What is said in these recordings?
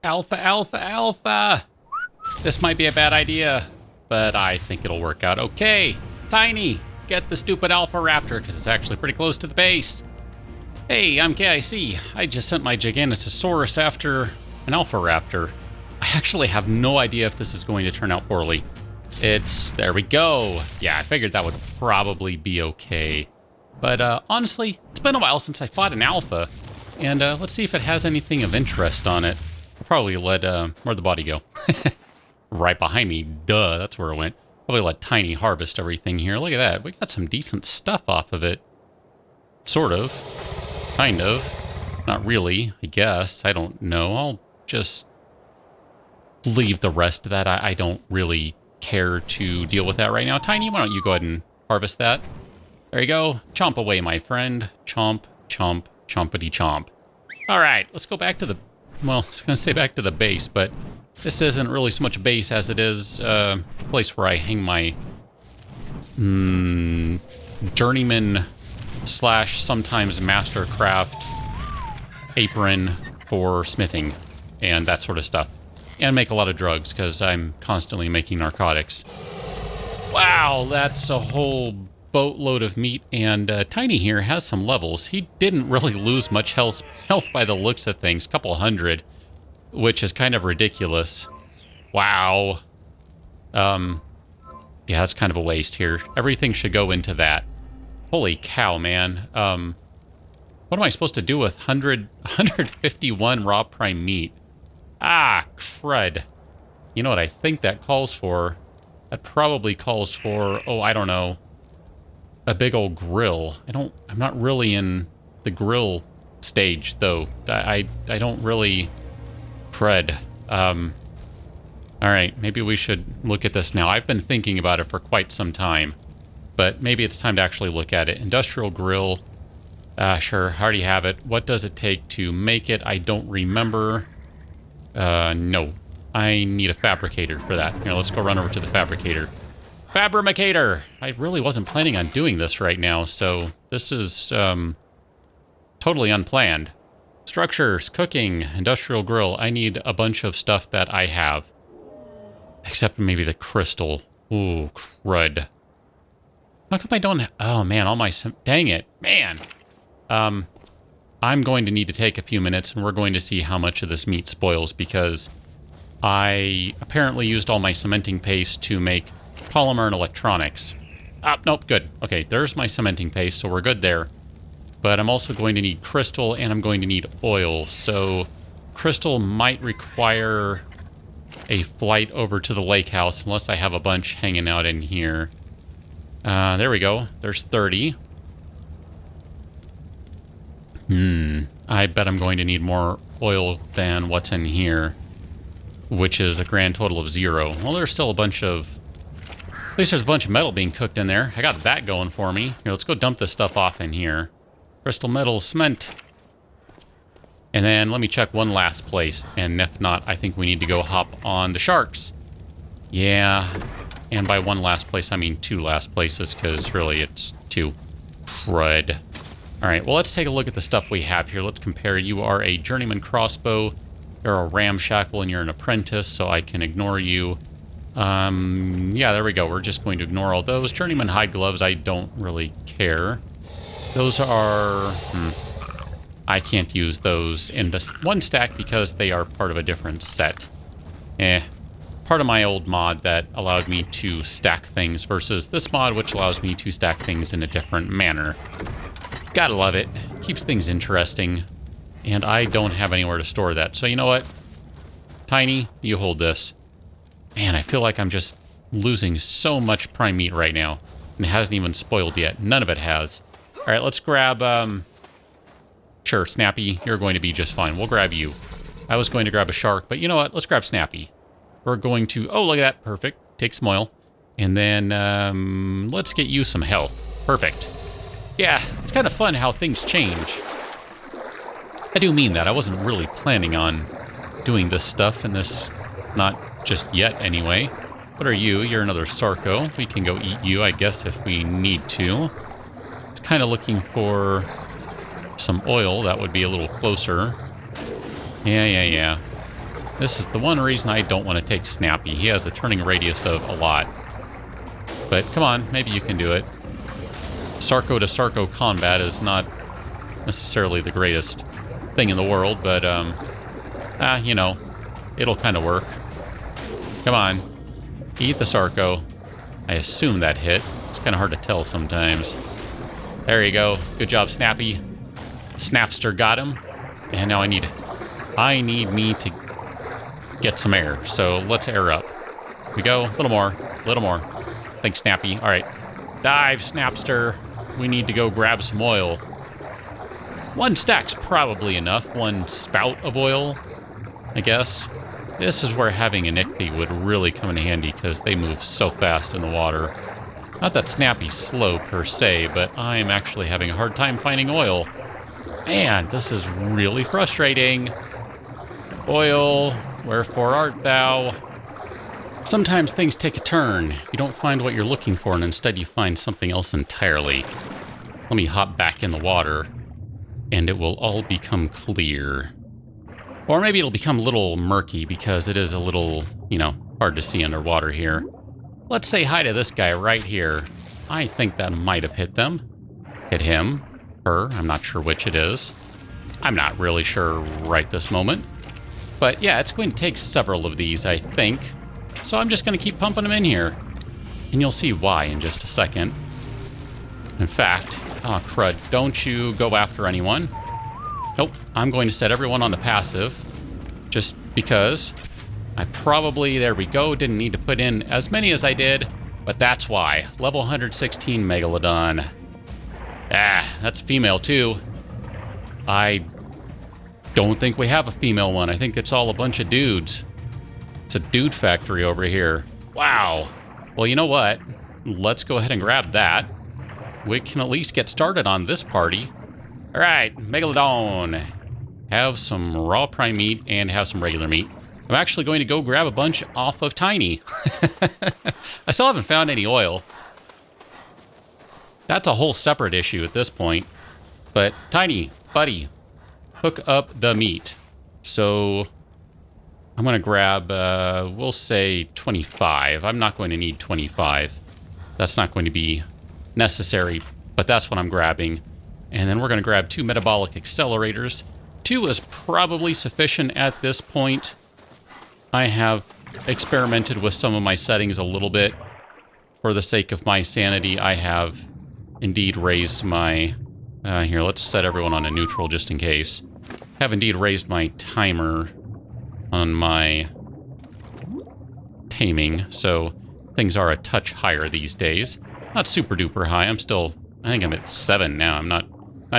Alpha, alpha, alpha! This might be a bad idea, but I think it'll work out okay. Tiny, get the stupid alpha raptor, because it's actually pretty close to the base. Hey, I'm KIC. I just sent my Giganotosaurus after an alpha raptor. I actually have no idea if this is going to turn out poorly. There we go. Yeah, I figured that would probably be okay. But honestly, it's been a while since I fought an alpha. And let's see if it has anything of interest on it. I'll probably let, where'd the body go? Right behind me, duh, that's where it went. Probably let Tiny harvest everything here. Look at that, we got some decent stuff off of it. Sort of. Kind of. Not really, I guess. I don't know. I'll just leave the rest of that. I don't really care to deal with that right now. Tiny, why don't you go ahead and harvest that? There you go. Chomp away, my friend. Chomp, chomp, chompity chomp. All right, let's go back to the... Well, I was going to say back to the base, but this isn't really so much a base as it is a place where I hang my journeyman slash sometimes mastercraft apron for smithing and that sort of stuff. And make a lot of drugs, because I'm constantly making narcotics. Wow, that's a whole boatload of meat, and Tiny here has some levels. He didn't really lose much health by the looks of things, a couple hundred, which is kind of ridiculous. Wow. Yeah, that's kind of a waste here. Everything should go into that. Holy cow, man. What am I supposed to do with 151 raw prime meat? Ah, crud. You know what I think that calls for? That probably calls for, oh, I don't know, a big old grill. I'm not really in the grill stage, though. I don't really... Crud. All right, maybe we should look at this now. I've been thinking about it for quite some time, but maybe it's time to actually look at it. Industrial grill. Sure, I already have it. What does it take to make it? I don't remember. No. I need a fabricator for that. Here, let's go run over to the fabricator. Fabricator! I really wasn't planning on doing this right now, so this is, totally unplanned. Structures, cooking, industrial grill. I need a bunch of stuff that I have. Except maybe the crystal. Ooh, crud. How come I don't... Oh, man, all my... Dang it. Man! I'm going to need to take a few minutes, and we're going to see how much of this meat spoils, because I apparently used all my cementing paste to make polymer and electronics. Ah, nope, good. Okay, there's my cementing paste, so we're good there. But I'm also going to need crystal, and I'm going to need oil, so crystal might require a flight over to the lake house, unless I have a bunch hanging out in here. There we go. There's 30. I bet I'm going to need more oil than what's in here, which is a grand total of 0. Well, there's still a bunch of... At least there's a bunch of metal being cooked in there. I got that going for me. Here, let's go dump this stuff off in here. Crystal, metal, cement. And then let me check one last place, and if not, I think we need to go hop on the sharks. Yeah, and by one last place, I mean 2 last places, because really it's 2. Crud. All right, well, let's take a look at the stuff we have here. Let's compare. You are a journeyman crossbow. You're a ramshackle, and you're an apprentice, so I can ignore you. Yeah, there we go. We're just going to ignore all those. Journeyman hide gloves, I don't really care. Those are... I can't use those in this one stack because they are part of a different set. Part of my old mod that allowed me to stack things versus this mod, which allows me to stack things in a different manner. Gotta love it. Keeps things interesting. And I don't have anywhere to store that. So you know what? Tiny, you hold this. Man, I feel like I'm just losing so much prime meat right now. And it hasn't even spoiled yet. None of it has. Alright, let's grab... Sure, Snappy, you're going to be just fine. We'll grab you. I was going to grab a shark, but you know what? Let's grab Snappy. We're going to... Oh, look at that. Perfect. Take some oil. And then, let's get you some health. Perfect. Yeah, it's kind of fun how things change. I do mean that. I wasn't really planning on doing this stuff in this... Not just yet, anyway. What are you? You're another Sarco. We can go eat you, I guess, if we need to. It's kind of looking for some oil. That would be a little closer. Yeah. This is the one reason I don't want to take Snappy. He has a turning radius of a lot. But come on, maybe you can do it. Sarco to Sarco combat is not necessarily the greatest thing in the world, but, you know, it'll kind of work. Come on. Eat the Sarco. I assume that hit. It's kind of hard to tell sometimes. There you go. Good job, Snappy. Snapster got him. And now I need me to get some air. So let's air up. Here we go. A little more. A little more. Thanks, Snappy. All right. Dive, Snapster. We need to go grab some oil. One stack's probably enough. One spout of oil, I guess. This is where having an ichthy would really come in handy because they move so fast in the water. Not that Snappy's slow per se, but I'm actually having a hard time finding oil. Man, this is really frustrating. Oil, wherefore art thou? Sometimes things take a turn. You don't find what you're looking for, and instead you find something else entirely. Let me hop back in the water, and it will all become clear. Or maybe it'll become a little murky because it is a little, you know, hard to see underwater here. Let's say hi to this guy right here. I think that might have hit them. Hit him. Her. I'm not sure which it is. I'm not really sure right this moment. But yeah, it's going to take several of these, I think. So I'm just going to keep pumping them in here. And you'll see why in just a second. In fact, oh crud, don't you go after anyone. Nope, I'm going to set everyone on the passive. Just because I probably, there we go, didn't need to put in as many as I did. But that's why. Level 116 Megalodon. Ah, that's female too. I don't think we have a female one. I think it's all a bunch of dudes. It's a dude factory over here. Wow. Well, you know what? Let's go ahead and grab that. We can at least get started on this party. All right, Megalodon. Have some raw prime meat and have some regular meat. I'm actually going to go grab a bunch off of Tiny. I still haven't found any oil. That's a whole separate issue at this point. But Tiny, buddy, hook up the meat. So I'm going to grab, we'll say 25. I'm not going to need 25. That's not going to be necessary, but that's what I'm grabbing. And then we're going to grab 2 metabolic accelerators. 2 is probably sufficient at this point. I have experimented with some of my settings a little bit. For the sake of my sanity, I have indeed raised my... here, let's set everyone on a neutral just in case. Have indeed raised my timer on my taming, so things are a touch higher these days. Not super duper high. I think I'm at 7 now. I'm not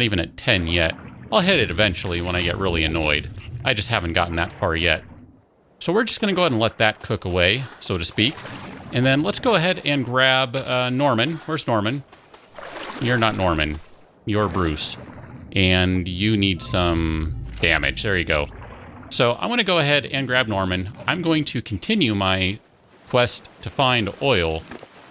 even at 10 yet. I'll hit it eventually when I get really annoyed. I just haven't gotten that far yet. So we're just going to go ahead and let that cook away, so to speak. And then let's go ahead and grab Norman. Where's Norman? You're not Norman. You're Bruce. And you need some damage. There you go. So I'm going to go ahead and grab Norman. I'm going to continue my quest to find oil.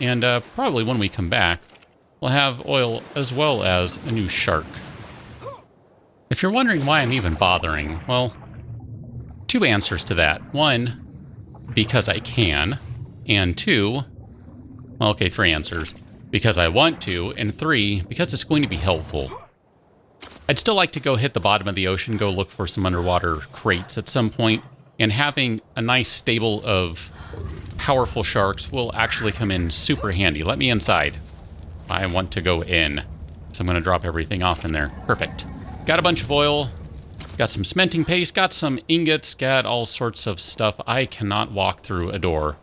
And probably when we come back, we'll have oil as well as a new shark. If you're wondering why I'm even bothering, well, 2 answers to that. 1, because I can. And 2, well, okay, 3 answers. Because I want to. And 3, because it's going to be helpful. I'd still like to go hit the bottom of the ocean, go look for some underwater crates at some point. And having a nice stable of powerful sharks will actually come in super handy. Let me inside. I want to go in. So I'm going to drop everything off in there. Perfect. Got a bunch of oil. Got some cementing paste. Got some ingots. Got all sorts of stuff. I cannot walk through a door.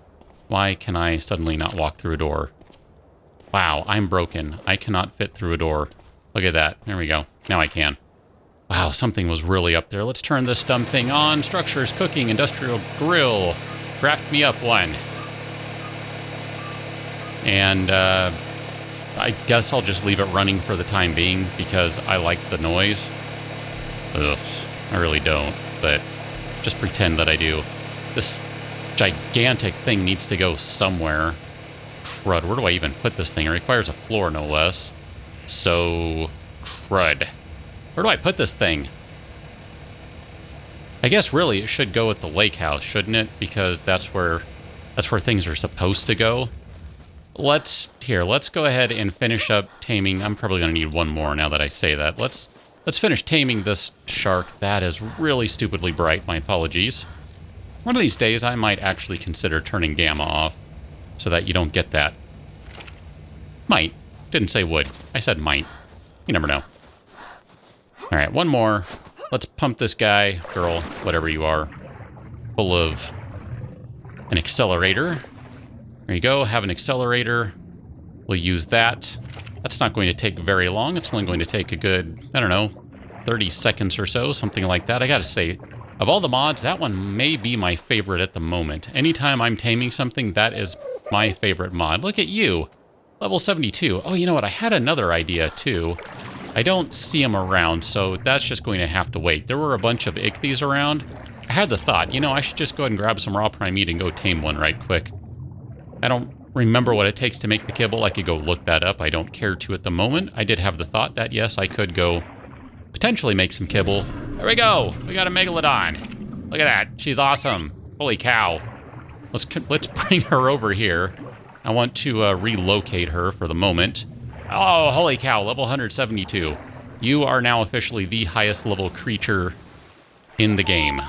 Why can I suddenly not walk through a door? Wow, I'm broken. I cannot fit through a door. Look at that. There we go. Now I can. Wow, something was really up there. Let's turn this dumb thing on. Structures, cooking, industrial grill. Craft me up one. And I guess I'll just leave it running for the time being because I like the noise. Ugh, I really don't, but just pretend that I do. This gigantic thing needs to go somewhere. Crud, where do I even put this thing? It requires a floor, no less. So, crud. Where do I put this thing? I guess really it should go with the lake house, shouldn't it? Because that's where things are supposed to go. Let's go ahead and finish up taming. I'm probably going to need one more now that I say that. Let's finish taming this shark. That is really stupidly bright. My apologies. One of these days, I might actually consider turning gamma off so that you don't get that. Might. Didn't say would. I said might. You never know. All right, one more. Let's pump this guy, girl, whatever you are, full of an accelerator. There you go. Have an accelerator. We'll use that. That's not going to take very long. It's only going to take a good, I don't know, 30 seconds or so, something like that. I gotta say, of all the mods, that one may be my favorite at the moment. Anytime I'm taming something, that is my favorite mod. Look at you. Level 72. Oh, you know what? I had another idea, too. I don't see them around, so that's just going to have to wait. There were a bunch of ichthyes around. I had the thought, you know, I should just go ahead and grab some raw prime meat and go tame one right quick. I don't remember what it takes to make the kibble. I could go look that up. I don't care to at the moment. I did have the thought that, yes, I could go potentially make some kibble. There we go. We got a megalodon. Look at that. She's awesome. Holy cow. Let's bring her over here. I want to relocate her for the moment. Oh, holy cow. Level 172. You are now officially the highest level creature in the game.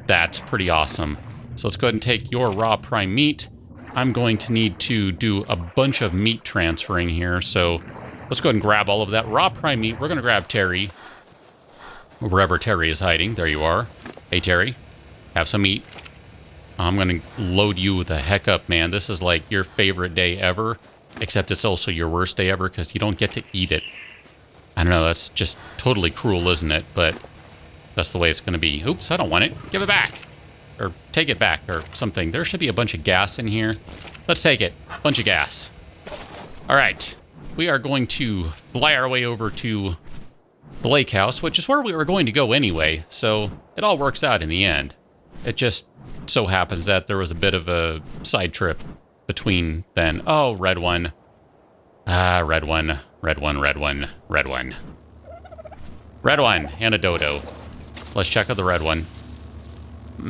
That's pretty awesome. So let's go ahead and take your raw prime meat. I'm going to need to do a bunch of meat transferring here, so let's go ahead and grab all of that raw prime meat. We're going to grab Terry, wherever Terry is hiding. There you are. Hey, Terry, have some meat. I'm going to load you the heck up, man. This is like your favorite day ever, except it's also your worst day ever because you don't get to eat it. I don't know, that's just totally cruel, isn't it? But that's the way it's going to be. Oops, I don't want it. Give it back. Or take it back or something. There should be a bunch of gas in here. Let's take it. Bunch of gas. All right. We are going to fly our way over to the lake house, which is where we were going to go anyway. So it all works out in the end. It just so happens that there was a bit of a side trip between then. Oh, red one. Ah, red one. Red one, red one, red one. Red one and a dodo. Let's check out the red one. Nope,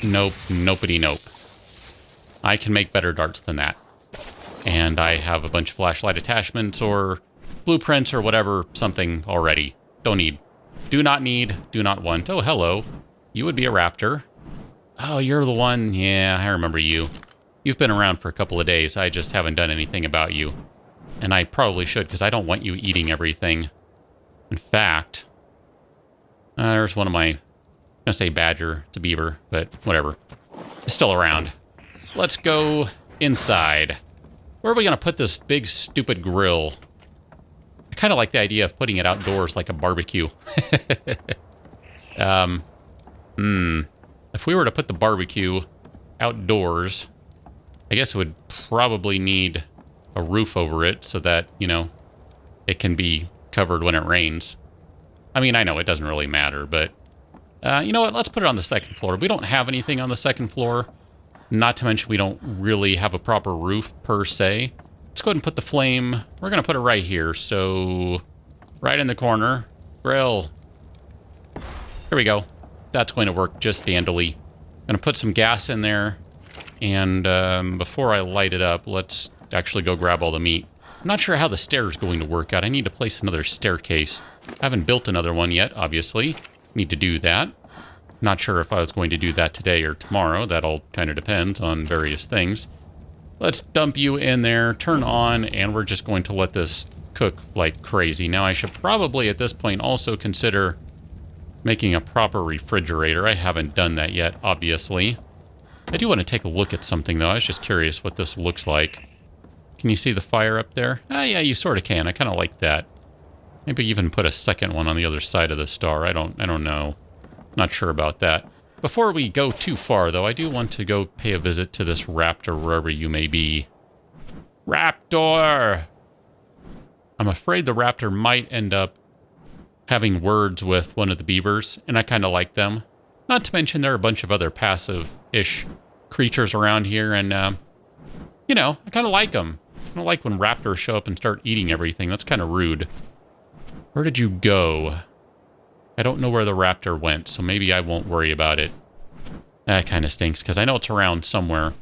nope, nopety nope. I can make better darts than that. And I have a bunch of flashlight attachments or blueprints or whatever, something already. Don't need. Do not need, do not want. Oh, hello. You would be a raptor. Oh, you're the one. Yeah, I remember you. You've been around for a couple of days. I just haven't done anything about you. And I probably should, because I don't want you eating everything. In fact... there's one of my, I'm gonna say badger, it's a beaver, but whatever. It's still around. Let's go inside. Where are we gonna put this big stupid grill? I kind of like the idea of putting it outdoors like a barbecue. If we were to put the barbecue outdoors, I guess it would probably need a roof over it so that, you know, it can be covered when it rains. I mean, I know it doesn't really matter, but you know what? Let's put it on the second floor. We don't have anything on the second floor. Not to mention we don't really have a proper roof per se. Let's go ahead and put the flame. We're going to put it right here. So right in the corner. Grill. Here we go. That's going to work just dandily. I'm going to put some gas in there. And before I light it up, let's actually go grab all the meat. I'm not sure how the stair is going to work out. I need to place another staircase. I haven't built another one yet, obviously. Need to do that. Not sure if I was going to do that today or tomorrow. That all kind of depends on various things. Let's dump you in there, turn on, and we're just going to let this cook like crazy. Now, I should probably at this point also consider making a proper refrigerator. I haven't done that yet, obviously. I do want to take a look at something, though. I was just curious what this looks like. Can you see the fire up there? Ah, yeah, you sort of can. I kind of like that. Maybe even put a second one on the other side of the star. I don't know. Not sure about that. Before we go too far, though, I do want to go pay a visit to this raptor, wherever you may be. Raptor! I'm afraid the raptor might end up having words with one of the beavers, and I kind of like them. Not to mention there are a bunch of other passive-ish creatures around here, and, you know, I kind of like them. I don't like when raptors show up and start eating everything. That's kind of rude. Where did you go? I don't know where the raptor went, so maybe I won't worry about it. That kind of stinks, because I know it's around somewhere.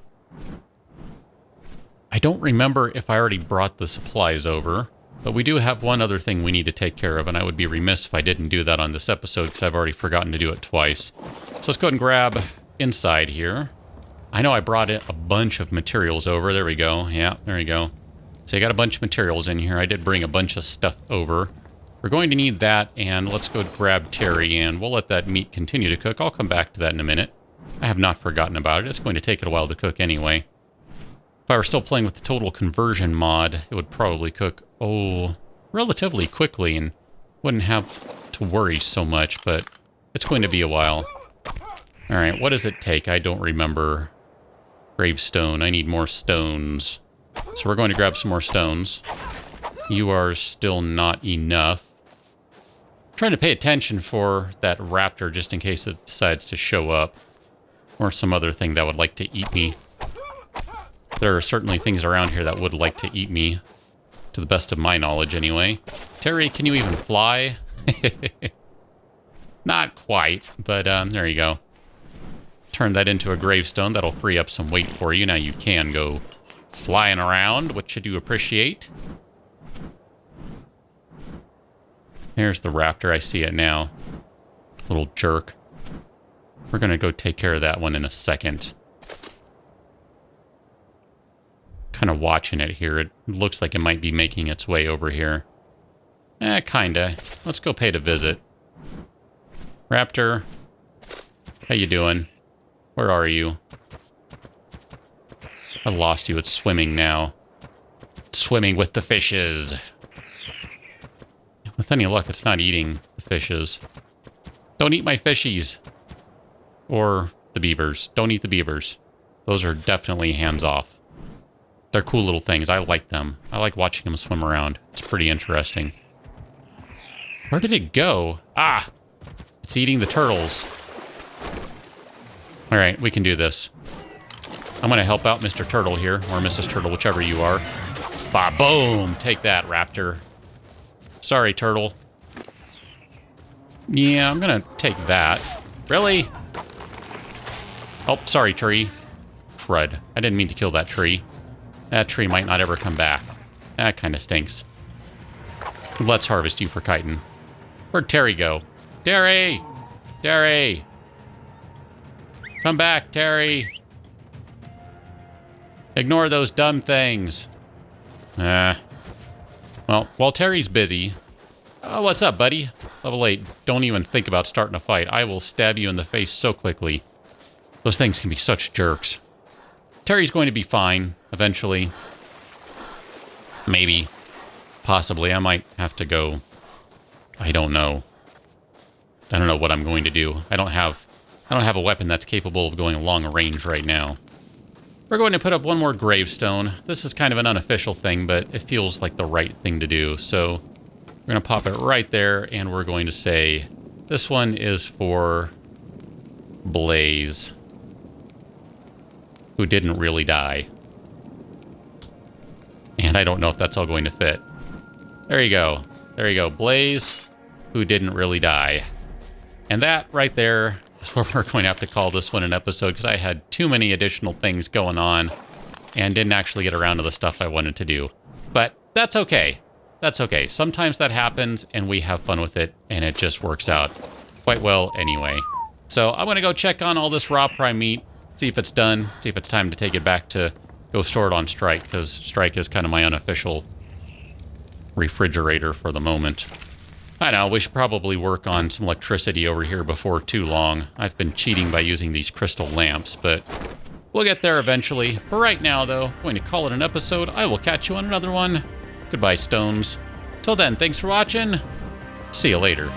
I don't remember if I already brought the supplies over, but we do have one other thing we need to take care of, and I would be remiss if I didn't do that on this episode, because I've already forgotten to do it twice. So let's go ahead and grab inside here. I know I brought a bunch of materials over. There we go. Yeah, there we go. So I got a bunch of materials in here. I did bring a bunch of stuff over. We're going to need that, and let's go grab Terry, and we'll let that meat continue to cook. I'll come back to that in a minute. I have not forgotten about it. It's going to take it a while to cook anyway. If I were still playing with the total conversion mod, it would probably cook, relatively quickly and wouldn't have to worry so much, but it's going to be a while. All right, what does it take? I don't remember. Gravestone. I need more stones. So we're going to grab some more stones. You are still not enough. I'm trying to pay attention for that raptor just in case it decides to show up. Or some other thing that would like to eat me. There are certainly things around here that would like to eat me. To the best of my knowledge, anyway. Terry, can you even fly? Not quite, but there you go. Turn that into a gravestone. That'll free up some weight for you. Now you can go flying around, which I do appreciate. Here's the raptor. I see it now. Little jerk. We're going to go take care of that one in a second. Kind of watching it here. It looks like it might be making its way over here. Kinda. Let's go pay it a visit. Raptor, how you doing? Where are you? I lost you. It's swimming now. It's swimming with the fishes. With any luck, it's not eating the fishes. Don't eat my fishies. Or the beavers. Don't eat the beavers. Those are definitely hands off. They're cool little things. I like them. I like watching them swim around. It's pretty interesting. Where did it go? Ah! It's eating the turtles. Alright, we can do this. I'm going to help out Mr. Turtle here, or Mrs. Turtle, whichever you are. Ba-boom! Take that, raptor. Sorry, turtle. Yeah, I'm going to take that. Really? Oh, sorry, tree. Crud. I didn't mean to kill that tree. That tree might not ever come back. That kind of stinks. Let's harvest you for chitin. Where'd Terry go? Terry! Terry! Come back, Terry! Ignore those dumb things. Well, while Terry's busy... Oh, what's up, buddy? Level 8. Don't even think about starting a fight. I will stab you in the face so quickly. Those things can be such jerks. Terry's going to be fine, eventually. Maybe. Possibly. I might have to go... I don't know. I don't know what I'm going to do. I don't have a weapon that's capable of going long range right now. We're going to put up one more gravestone. This is kind of an unofficial thing, but it feels like the right thing to do. So we're going to pop it right there, and we're going to say, this one is for Blaze, who didn't really die. And I don't know if that's all going to fit. There you go. There you go. Blaze, who didn't really die. And that right there is what we're going to have to call this one an episode, because I had too many additional things going on and didn't actually get around to the stuff I wanted to do. But that's okay. That's okay. Sometimes that happens and we have fun with it, and it just works out quite well anyway. So I'm going to go check on all this raw prime meat, see if it's done, see if it's time to take it back to go store it on Strike, because Strike is kind of my unofficial refrigerator for the moment. I know, we should probably work on some electricity over here before too long. I've been cheating by using these crystal lamps, but we'll get there eventually. For right now, though, I'm going to call it an episode. I will catch you on another one. Goodbye, Stones. Till then, thanks for watching. See you later.